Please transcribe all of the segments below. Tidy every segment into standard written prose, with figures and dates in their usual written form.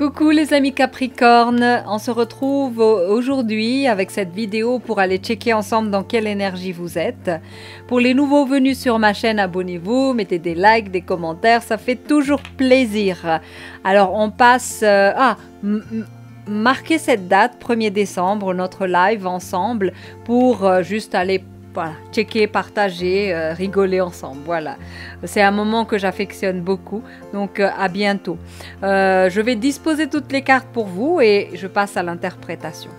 Coucou les amis Capricorne, on se retrouve aujourd'hui avec cette vidéo pour aller checker ensemble dans quelle énergie vous êtes. Pour les nouveaux venus sur ma chaîne, abonnez-vous, mettez des likes, des commentaires, ça fait toujours plaisir. Alors on passe... marquez cette date, 1er décembre, notre live ensemble pour juste aller... Voilà, checker, partager, rigoler ensemble, voilà. C'est un moment que j'affectionne beaucoup, donc à bientôt. Je vais disposer toutes les cartes pour vous et je passe à l'interprétation.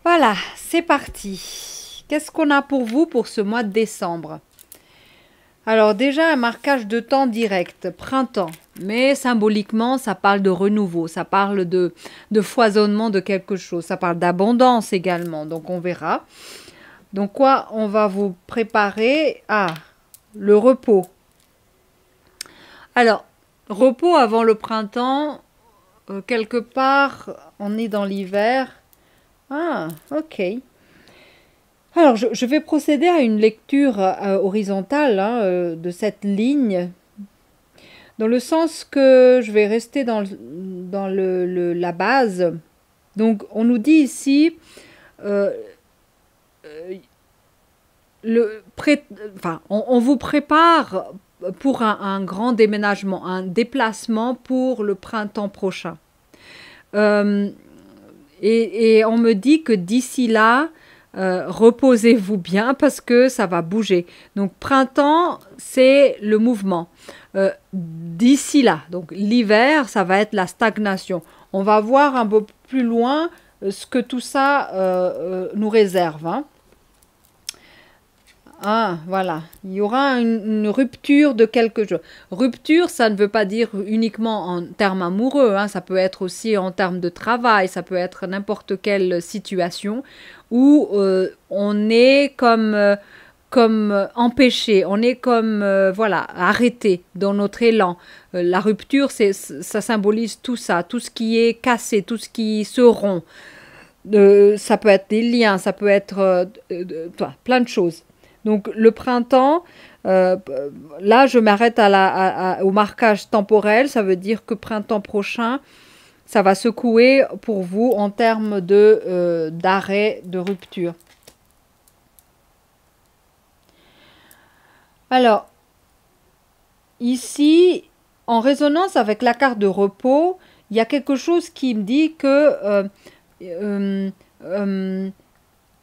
Voilà, c'est parti. Qu'est-ce qu'on a pour vous pour ce mois de décembre? Alors déjà, un marquage de temps direct, printemps. Mais symboliquement, ça parle de renouveau, ça parle de foisonnement de quelque chose. Ça parle d'abondance également, donc on verra. Donc quoi, on va vous préparer à le repos. Alors, repos avant le printemps, quelque part, on est dans l'hiver. Ah, ok. Alors, je vais procéder à une lecture horizontale de cette ligne, dans le sens que je vais rester dans la base. Donc, on nous dit ici, on vous prépare pour un grand déménagement, un déplacement pour le printemps prochain. Et on me dit que d'ici là, reposez-vous bien parce que ça va bouger. Donc printemps, c'est le mouvement. D'ici là, donc l'hiver, ça va être la stagnation. On va voir un peu plus loin ce que tout ça nous réserve. Ah, voilà. Il y aura une rupture de quelque chose. Rupture, ça ne veut pas dire uniquement en termes amoureux. Ça peut être aussi en termes de travail. Ça peut être n'importe quelle situation où on est comme empêché. On est comme, voilà, arrêté dans notre élan. La rupture, ça symbolise tout ça. Tout ce qui est cassé, tout ce qui se rompt. Ça peut être des liens, ça peut être plein de choses. Donc le printemps, là je m'arrête au marquage temporel, ça veut dire que printemps prochain, ça va secouer pour vous en termes d'arrêt, de rupture. Alors, ici, en résonance avec la carte de repos, il y a quelque chose qui me dit que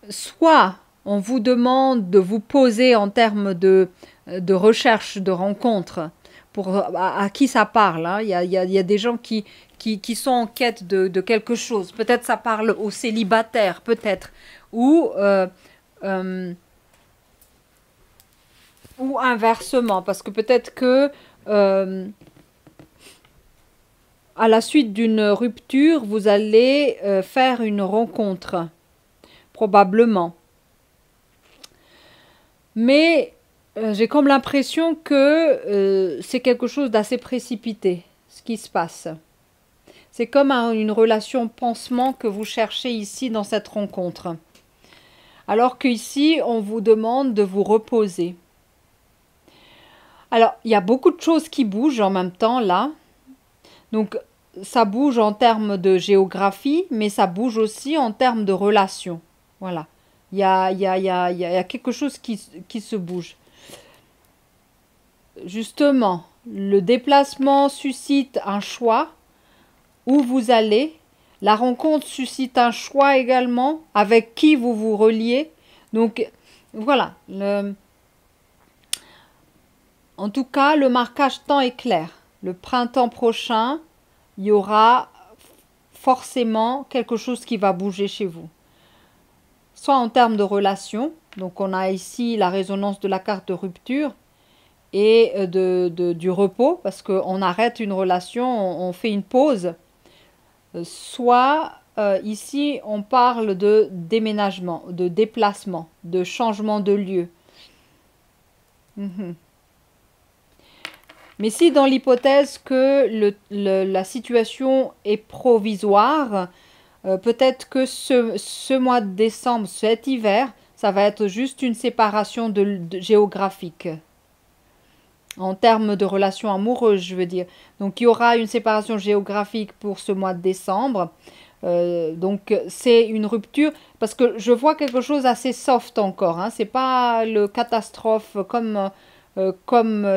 soit on vous demande de vous poser en termes de recherche, de rencontre, à qui ça parle. Il y a des gens qui sont en quête de quelque chose. Peut-être ça parle aux célibataires, peut-être. Ou inversement, parce que peut-être que à la suite d'une rupture, vous allez faire une rencontre, probablement. Mais j'ai comme l'impression que c'est quelque chose d'assez précipité, ce qui se passe. C'est comme une relation pansement que vous cherchez ici dans cette rencontre. Alors qu'ici, on vous demande de vous reposer. Alors, il y a beaucoup de choses qui bougent en même temps là. Donc, ça bouge en termes de géographie, mais ça bouge aussi en termes de relations. Voilà. Il y a quelque chose qui se bouge. Justement, le déplacement suscite un choix. Où vous allez. La rencontre suscite un choix également. Avec qui vous vous reliez. Donc, voilà. En tout cas, le marquage temps est clair. Le printemps prochain, il y aura forcément quelque chose qui va bouger chez vous. Soit en termes de relation, donc on a ici la résonance de la carte de rupture et du repos, parce qu'on arrête une relation, on fait une pause. Soit ici on parle de déménagement, de déplacement, de changement de lieu. Mais si dans l'hypothèse que la situation est provisoire, peut-être que ce mois de décembre, cet hiver, ça va être juste une séparation géographique. En termes de relations amoureuses, je veux dire. Donc il y aura une séparation géographique pour ce mois de décembre. Donc c'est une rupture, parce que je vois quelque chose assez soft encore. Hein. C'est pas le catastrophe comme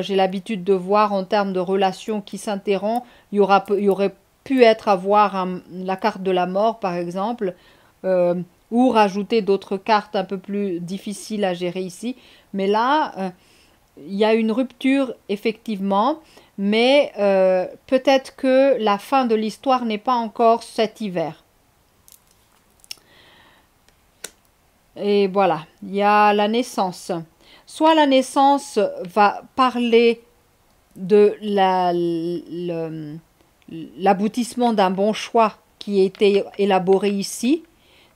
j'ai l'habitude de voir en termes de relations qui s'interrompent. Il y aurait pu être à voir la carte de la mort, par exemple, ou rajouter d'autres cartes un peu plus difficiles à gérer ici. Mais là, il y a une rupture, effectivement, mais peut-être que la fin de l'histoire n'est pas encore cet hiver. Et voilà, il y a la naissance. Soit la naissance va parler de l'aboutissement d'un bon choix qui a été élaboré ici.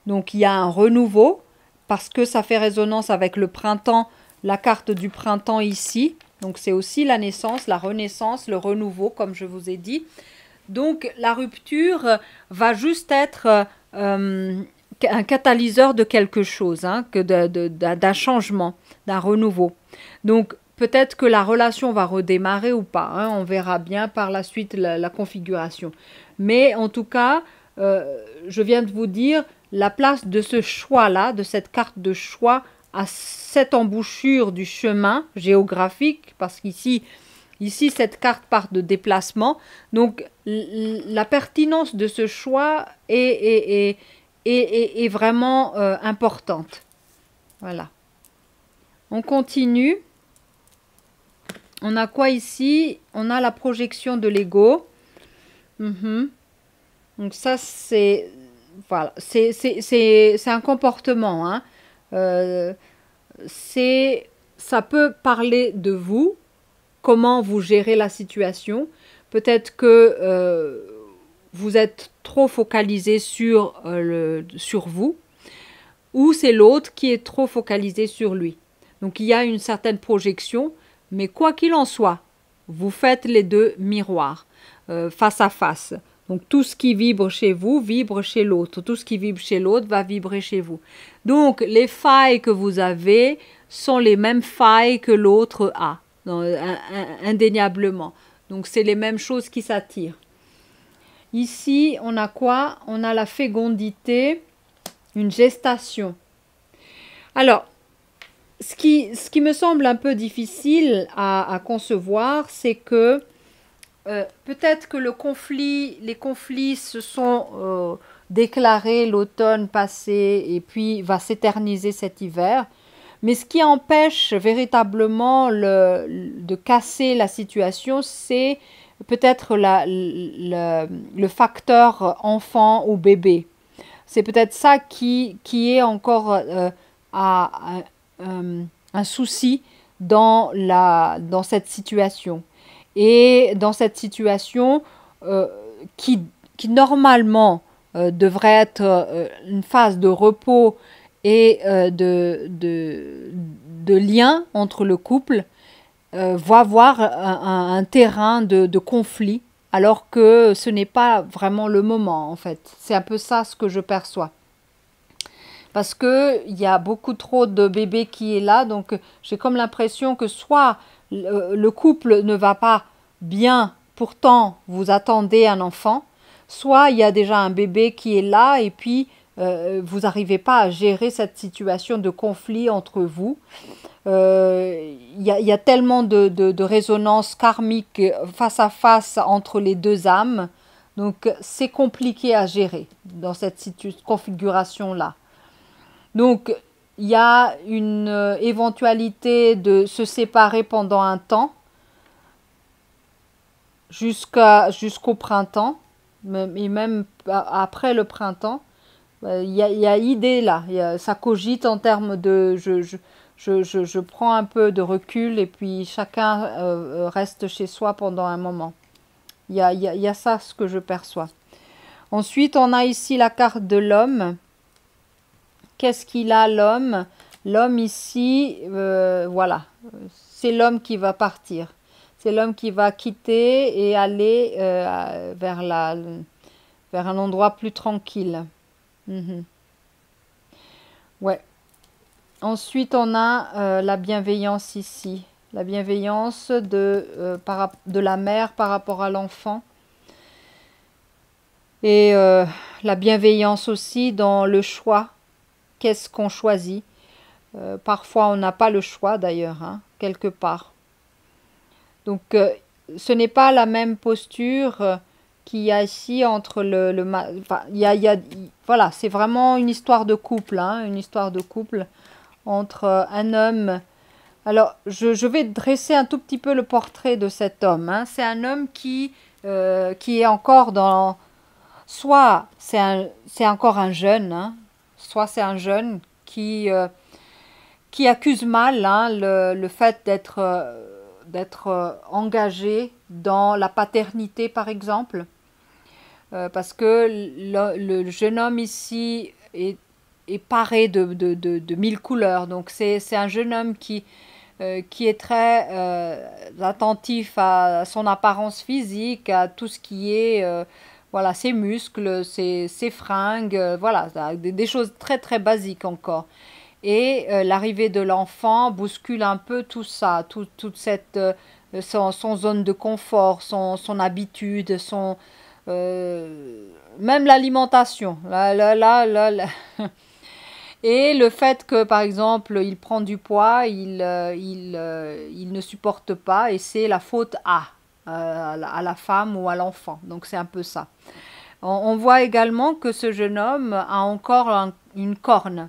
Donc il y a un renouveau, parce que ça fait résonance avec le printemps, la carte du printemps ici. Donc c'est aussi la naissance, la renaissance, le renouveau, comme je vous ai dit. Donc la rupture va juste être un catalyseur de quelque chose, hein, d'un changement, d'un renouveau. Donc peut-être que la relation va redémarrer ou pas, hein, on verra bien par la suite la configuration. Mais en tout cas, je viens de vous dire la place de ce choix-là, de cette carte de choix à cette embouchure du chemin géographique, parce qu'ici, cette carte part de déplacement. Donc la pertinence de ce choix est vraiment importante. Voilà. On continue. On a quoi ici? On a la projection de l'ego. Donc ça, c'est... Voilà. C'est un comportement. Hein. Ça peut parler de vous, comment vous gérez la situation. Peut-être que vous êtes trop focalisé sur vous, ou c'est l'autre qui est trop focalisé sur lui. Donc il y a une certaine projection, mais quoi qu'il en soit, vous faites les deux miroirs, face à face. Donc tout ce qui vibre chez vous vibre chez l'autre. Tout ce qui vibre chez l'autre va vibrer chez vous. Donc les failles que vous avez sont les mêmes failles que l'autre a, indéniablement. Donc c'est les mêmes choses qui s'attirent. Ici, on a quoi? On a la fécondité, une gestation. Alors, ce qui me semble un peu difficile à concevoir, c'est que peut-être que les conflits se sont déclarés l'automne passé et puis va s'éterniser cet hiver. Mais ce qui empêche véritablement de casser la situation, c'est peut-être le facteur enfant ou bébé. C'est peut-être ça qui est encore un souci dans cette situation. Et dans cette situation qui normalement devrait être une phase de repos et de lien entre le couple, va avoir un terrain de conflit, alors que ce n'est pas vraiment le moment, en fait. C'est un peu ça ce que je perçois. Parce qu'il y a beaucoup trop de bébés qui est là, donc j'ai comme l'impression que soit le couple ne va pas bien, pourtant vous attendez un enfant, soit il y a déjà un bébé qui est là et puis vous n'arrivez pas à gérer cette situation de conflit entre vous. Il y a tellement de résonance karmique face à face entre les deux âmes, donc c'est compliqué à gérer dans cette configuration-là. Donc il y a une éventualité de se séparer pendant un temps, jusqu'au printemps. Et même après le printemps, il y a idée là, ça cogite en termes de je prends un peu de recul et puis chacun reste chez soi pendant un moment. Il y a ça ce que je perçois. Ensuite, on a ici la carte de l'homme. Qu'est-ce qu'il a l'homme? L'homme ici, voilà, c'est l'homme qui va partir. C'est l'homme qui va quitter et aller vers un endroit plus tranquille. Mhm. Ouais. Ensuite, on a la bienveillance ici. La bienveillance de la mère par rapport à l'enfant. Et la bienveillance aussi dans le choix. Qu'est-ce qu'on choisit? Parfois, on n'a pas le choix d'ailleurs, hein, quelque part. Donc, ce n'est pas la même posture qu'il y a ici entre enfin, voilà, c'est vraiment une histoire de couple, hein, une histoire de couple entre un homme. Alors, je vais dresser un tout petit peu le portrait de cet homme, hein. C'est un homme qui est encore dans... Soit c'est encore un jeune, hein, soit c'est un jeune qui accuse mal, hein, le fait d'être engagé dans la paternité, par exemple. Parce que le jeune homme ici est paré de mille couleurs. Donc c'est un jeune homme qui est très attentif à son apparence physique, à tout ce qui est voilà, ses muscles, ses fringues, voilà, des choses très très basiques encore. Et l'arrivée de l'enfant bouscule un peu tout ça, toute cette son zone de confort, son habitude, même l'alimentation. Et le fait que, par exemple, il prend du poids, il ne supporte pas et c'est la faute à la femme ou à l'enfant. Donc c'est un peu ça. On voit également que ce jeune homme a encore une corne.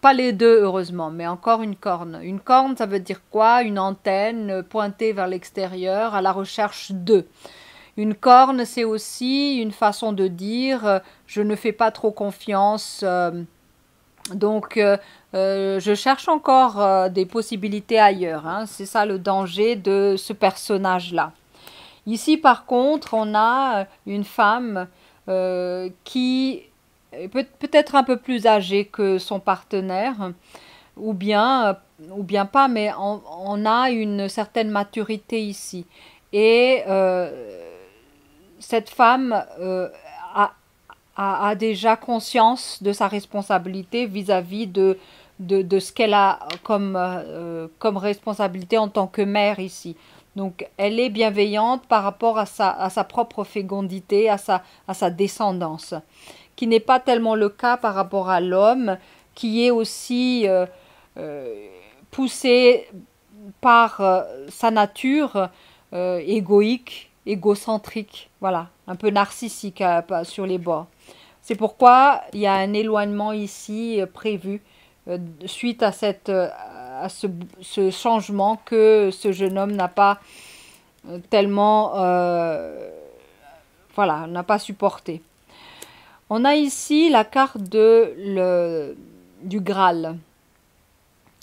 Pas les deux, heureusement, mais encore une corne. Une corne, ça veut dire quoi? Une antenne pointée vers l'extérieur à la recherche d'eux. Une corne, c'est aussi une façon de dire je ne fais pas trop confiance. Donc, je cherche encore des possibilités ailleurs, hein. C'est ça le danger de ce personnage-là. Ici, par contre, on a une femme qui est peut-être un peu plus âgée que son partenaire, ou bien pas, mais on a une certaine maturité ici. Et cette femme a déjà conscience de sa responsabilité vis-à-vis de ce qu'elle a comme responsabilité en tant que mère ici. Donc, elle est bienveillante par rapport à sa propre fécondité, à sa descendance, qui n'est pas tellement le cas par rapport à l'homme, qui est aussi poussé par sa nature égocentrique, voilà, un peu narcissique sur les bords. C'est pourquoi il y a un éloignement ici prévu suite à ce changement que ce jeune homme n'a pas tellement voilà, n'a pas supporté. On a ici la carte du Graal.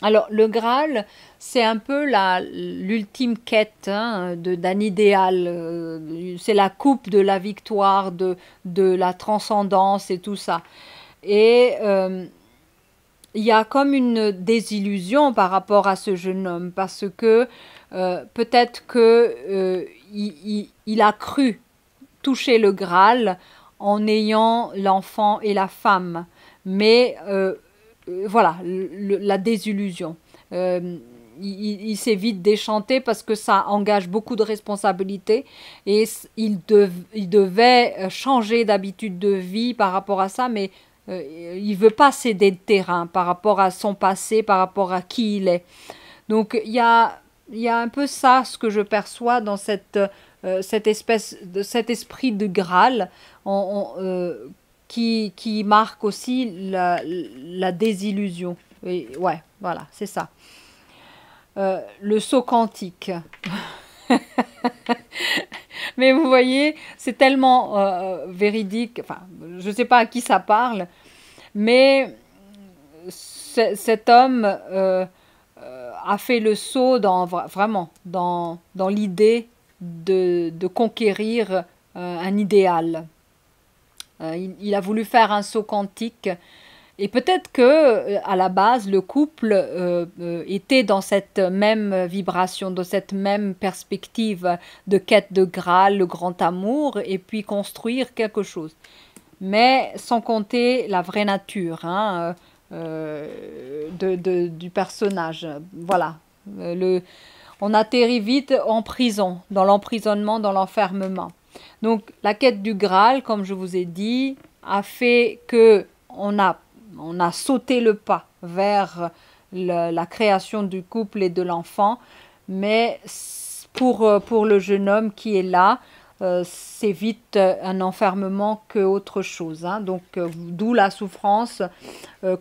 Alors, le Graal, c'est un peu l'ultime quête, hein, d'un idéal. C'est la coupe de la victoire, de la transcendance et tout ça. Et il y a comme une désillusion par rapport à ce jeune homme, parce que peut-être que il a cru toucher le Graal en ayant l'enfant et la femme. Mais voilà, la désillusion. Il s'est vite déchanté parce que ça engage beaucoup de responsabilités et il devait changer d'habitude de vie par rapport à ça, mais il veut pas céder de terrain par rapport à son passé, par rapport à qui il est. Donc il y a un peu ça, ce que je perçois dans cet esprit de Graal qui marque aussi la désillusion. Et, ouais, voilà, c'est ça. Le saut quantique. Mais vous voyez, c'est tellement véridique. Enfin, je ne sais pas à qui ça parle, mais cet homme a fait le saut vraiment dans l'idée de conquérir un idéal. Il a voulu faire un saut quantique. Et peut-être que à la base, le couple était dans cette même vibration, dans cette même perspective de quête de Graal, le grand amour, et puis construire quelque chose. Mais sans compter la vraie nature hein, du personnage. Voilà. On atterrit vite en prison, dans l'emprisonnement, dans l'enfermement. Donc la quête du Graal, comme je vous ai dit, a fait que on a sauté le pas vers la création du couple et de l'enfant, mais pour le jeune homme qui est là, c'est vite un enfermement qu'autre chose. Hein. Donc, d'où la souffrance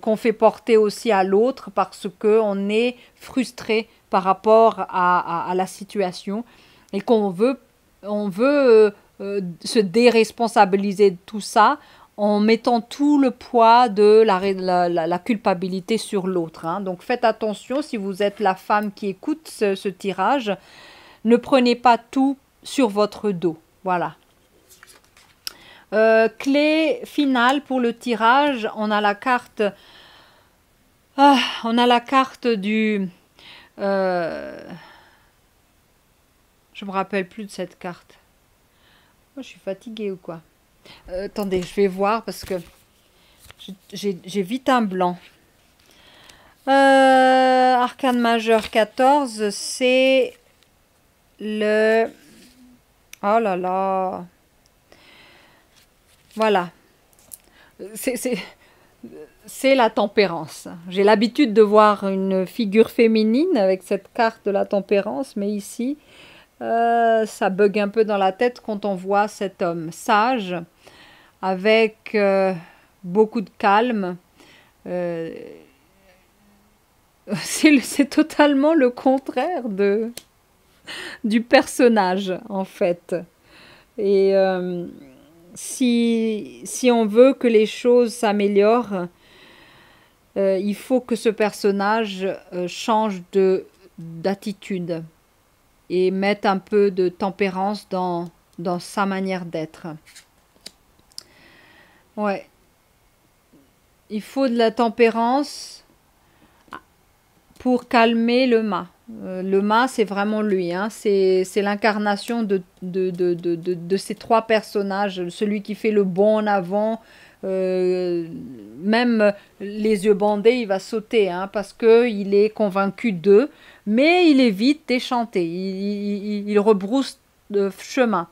qu'on fait porter aussi à l'autre parce qu'on est frustré par rapport à la situation et on veut se déresponsabiliser de tout ça en mettant tout le poids de la culpabilité sur l'autre. Hein. Donc faites attention si vous êtes la femme qui écoute ce tirage, ne prenez pas tout sur votre dos. Voilà. Clé finale pour le tirage, on a la carte du... je me rappelle plus de cette carte. Oh, je suis fatiguée ou quoi? Attendez, je vais voir parce que j'ai vite un blanc. Arcane majeur 14, c'est le... Oh là là. Voilà. C'est la tempérance. J'ai l'habitude de voir une figure féminine avec cette carte de la tempérance, mais ici, ça bug un peu dans la tête quand on voit cet homme sage, avec beaucoup de calme. C'est totalement le contraire du personnage, en fait. Et si on veut que les choses s'améliorent, il faut que ce personnage change d'attitude et mette un peu de tempérance dans sa manière d'être. Ouais. Il faut de la tempérance pour calmer le mât. Le mât, c'est vraiment lui. Hein. C'est l'incarnation de ces trois personnages. Celui qui fait le bond en avant, même les yeux bandés, il va sauter hein, parce qu'il est convaincu d'eux. Mais il est vite déchanté. Il rebrousse de chemin.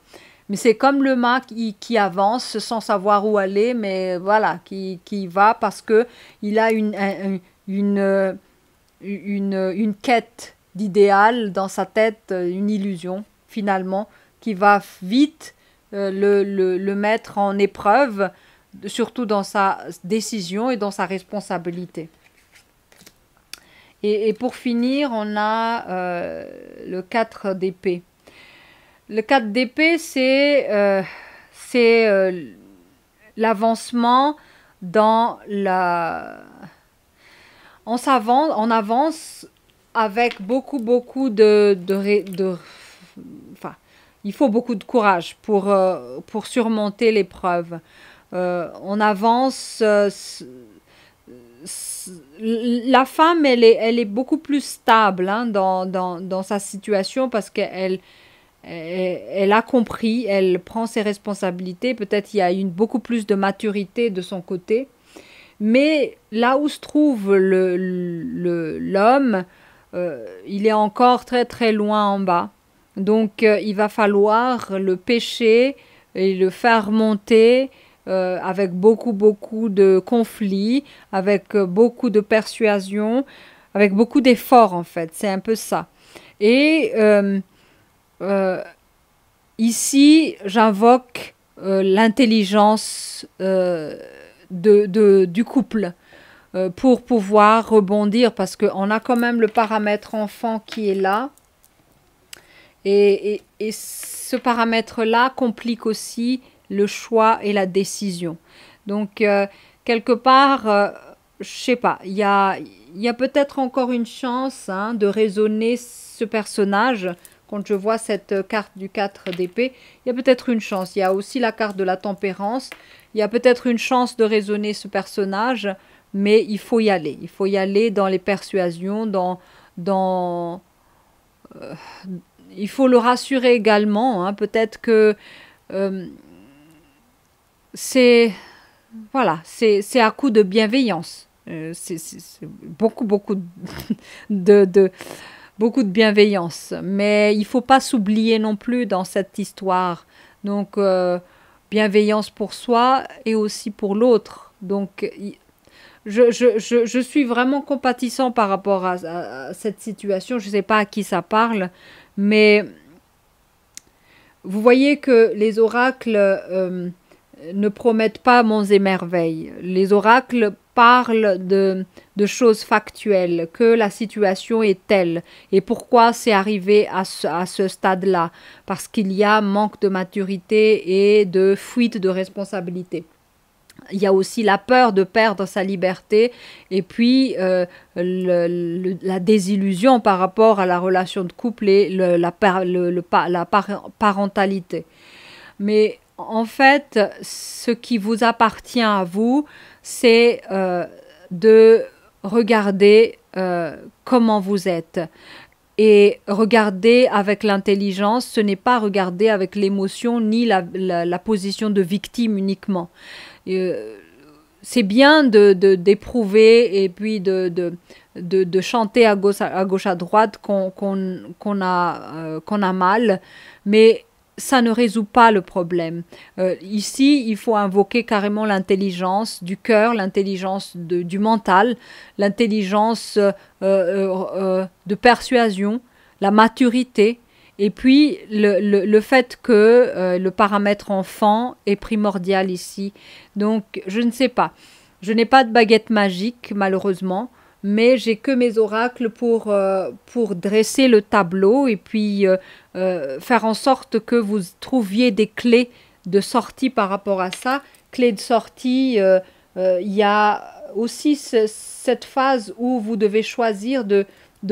Mais c'est comme le mât qui avance sans savoir où aller, mais voilà, qui va parce que il a une quête d'idéal dans sa tête, une illusion finalement, qui va vite le mettre en épreuve, surtout dans sa décision et dans sa responsabilité. Et pour finir, on a le 4 d'épée. Le 4 d'épée, c'est l'avancement dans la... On avance avec beaucoup enfin, il faut beaucoup de courage pour surmonter l'épreuve. On avance... la femme, elle est beaucoup plus stable hein, dans sa situation parce qu'elle a compris, elle prend ses responsabilités. Peut-être il y a beaucoup plus de maturité de son côté. Mais là où se trouve l'homme, il est encore très très loin en bas. Donc il va falloir le pêcher et le faire monter avec beaucoup de conflits, avec beaucoup de persuasion, avec beaucoup d'efforts en fait. C'est un peu ça. Et ici, j'invoque l'intelligence du couple pour pouvoir rebondir parce qu'on a quand même le paramètre enfant qui est là Et ce paramètre-là complique aussi le choix et la décision. Donc, quelque part, je sais pas, il y a peut-être encore une chance hein, de raisonner ce personnage. Quand je vois cette carte du 4 d'épée, il y a peut-être une chance. Il y a aussi la carte de la tempérance. Il y a peut-être une chance de raisonner ce personnage, mais il faut y aller. Il faut y aller dans les persuasions, dans il faut le rassurer également. Hein. Peut-être que euh, c'est voilà, c'est à coup de bienveillance. C'est beaucoup de, beaucoup de bienveillance. Mais il faut pas s'oublier non plus dans cette histoire. Donc, bienveillance pour soi et aussi pour l'autre. Donc, je suis vraiment compatissant par rapport à cette situation. Je ne sais pas à qui ça parle, mais vous voyez que les oracles ne promettent pas monts et merveilles. Les oracles parlent de choses factuelles, que la situation est telle. Et pourquoi c'est arrivé à ce stade-là? Parce qu'il y a manque de maturité et de fuite de responsabilité. Il y a aussi la peur de perdre sa liberté et puis la désillusion par rapport à la relation de couple et la parentalité. Mais en fait, ce qui vous appartient à vous, c'est de regarder comment vous êtes. Et regarder avec l'intelligence, ce n'est pas regarder avec l'émotion ni la position de victime uniquement. C'est bien d'éprouver et puis de chanter à gauche à droite qu'on a mal, mais ça ne résout pas le problème. Ici, il faut invoquer carrément l'intelligence du cœur, l'intelligence du mental, l'intelligence de persuasion, la maturité, et puis le fait que le paramètre enfant est primordial ici. Donc, je ne sais pas. Je n'ai pas de baguette magique, malheureusement, mais j'ai que mes oracles pour dresser le tableau et puis faire en sorte que vous trouviez des clés de sortie par rapport à ça. Clés de sortie, il y a aussi cette phase où vous devez choisir de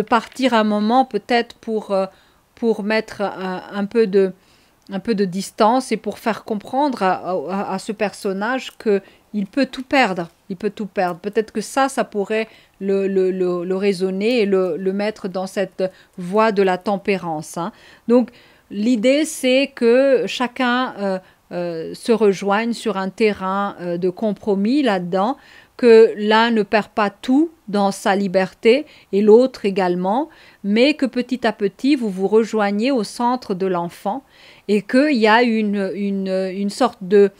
partir un moment peut-être pour mettre un peu de distance et pour faire comprendre à ce personnage qu'il peut tout perdre. Il peut tout perdre. Peut-être que ça pourrait le raisonner et le mettre dans cette voie de la tempérance. Hein. Donc, l'idée, c'est que chacun se rejoigne sur un terrain de compromis là-dedans, que l'un ne perd pas tout dans sa liberté et l'autre également, mais que petit à petit, vous vous rejoignez au centre de l'enfant et qu'il y a une sorte de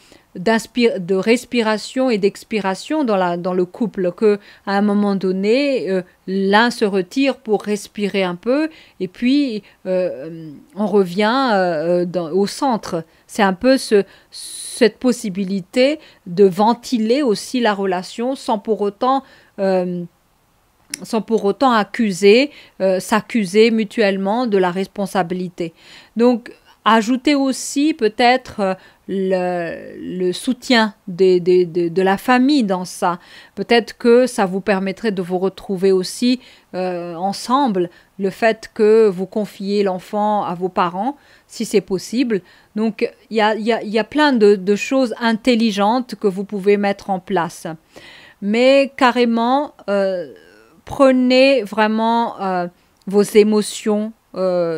respiration et d'expiration dans le couple, que à un moment donné, l'un se retire pour respirer un peu et puis on revient au centre. C'est un peu cette possibilité de ventiler aussi la relation sans pour autant s'accuser mutuellement de la responsabilité. Donc, ajoutez aussi peut-être le soutien de la famille dans ça. Peut-être que ça vous permettrait de vous retrouver aussi ensemble, le fait que vous confiez l'enfant à vos parents, si c'est possible. Donc, il y a plein de choses intelligentes que vous pouvez mettre en place. Mais carrément, prenez vraiment vos émotions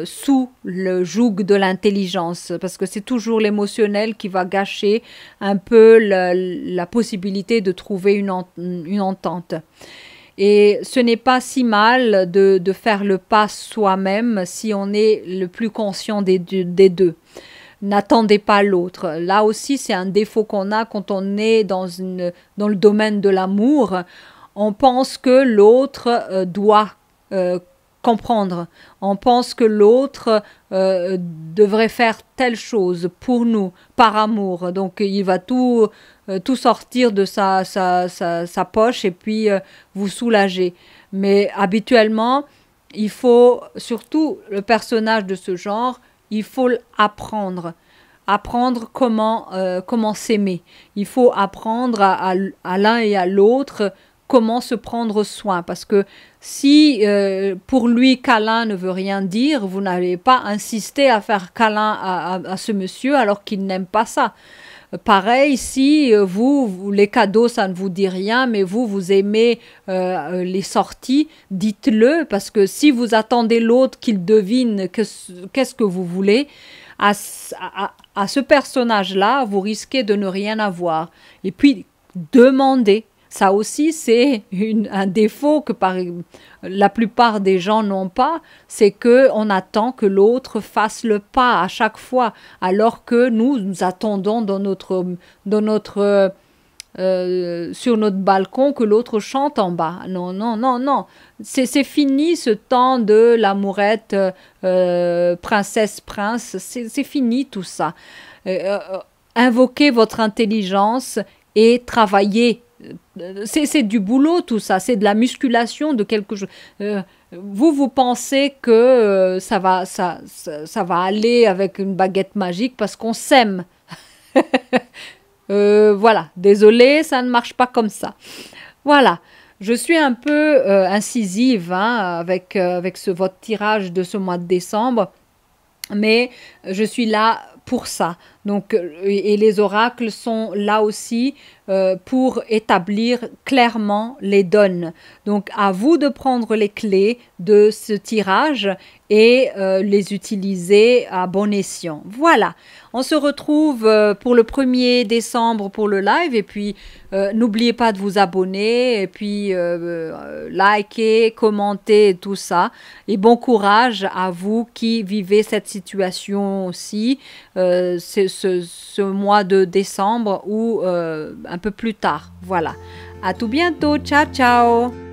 sous le joug de l'intelligence, parce que c'est toujours l'émotionnel qui va gâcher un peu la possibilité de trouver une entente. Et ce n'est pas si mal de faire le pas soi-même si on est le plus conscient des deux. N'attendez pas l'autre. Là aussi, c'est un défaut qu'on a quand on est dans le domaine de l'amour. On pense que l'autre doit comprendre. On pense que l'autre devrait faire telle chose pour nous, par amour. Donc, il va tout sortir de sa poche et puis vous soulager. Mais habituellement, il faut, surtout le personnage de ce genre, il faut apprendre. Apprendre comment s'aimer. Il faut apprendre à l'un et à l'autre comment se prendre soin. Parce que si pour lui câlin ne veut rien dire, vous n'allez pas insister à faire câlin à ce monsieur alors qu'il n'aime pas ça. Pareil, si les cadeaux, ça ne vous dit rien, mais vous aimez les sorties, dites-le, parce que si vous attendez l'autre qu'il devine qu'est-ce que vous voulez, à ce personnage-là, vous risquez de ne rien avoir. Et puis, demandez. Ça aussi, c'est un défaut que la plupart des gens n'ont pas, c'est qu'on attend que l'autre fasse le pas à chaque fois, alors que nous attendons sur notre balcon que l'autre chante en bas. Non, non, non, non. C'est fini ce temps de l'amourette, princesse, prince. C'est fini tout ça. Invoquez votre intelligence et travaillez. C'est du boulot tout ça, c'est de la musculation de quelque chose. Vous pensez que ça va aller avec une baguette magique parce qu'on s'aime. Voilà, désolé, ça ne marche pas comme ça. Voilà, je suis un peu incisive avec votre tirage de ce mois de décembre, mais je suis là pour ça. Donc, et les oracles sont là aussi pour établir clairement les donnes. Donc, à vous de prendre les clés de ce tirage et les utiliser à bon escient. Voilà, on se retrouve pour le 1er décembre pour le live et puis n'oubliez pas de vous abonner et puis liker, commenter tout ça. Et bon courage à vous qui vivez cette situation aussi. Ce mois de décembre ou un peu plus tard. Voilà. À tout bientôt. Ciao, ciao.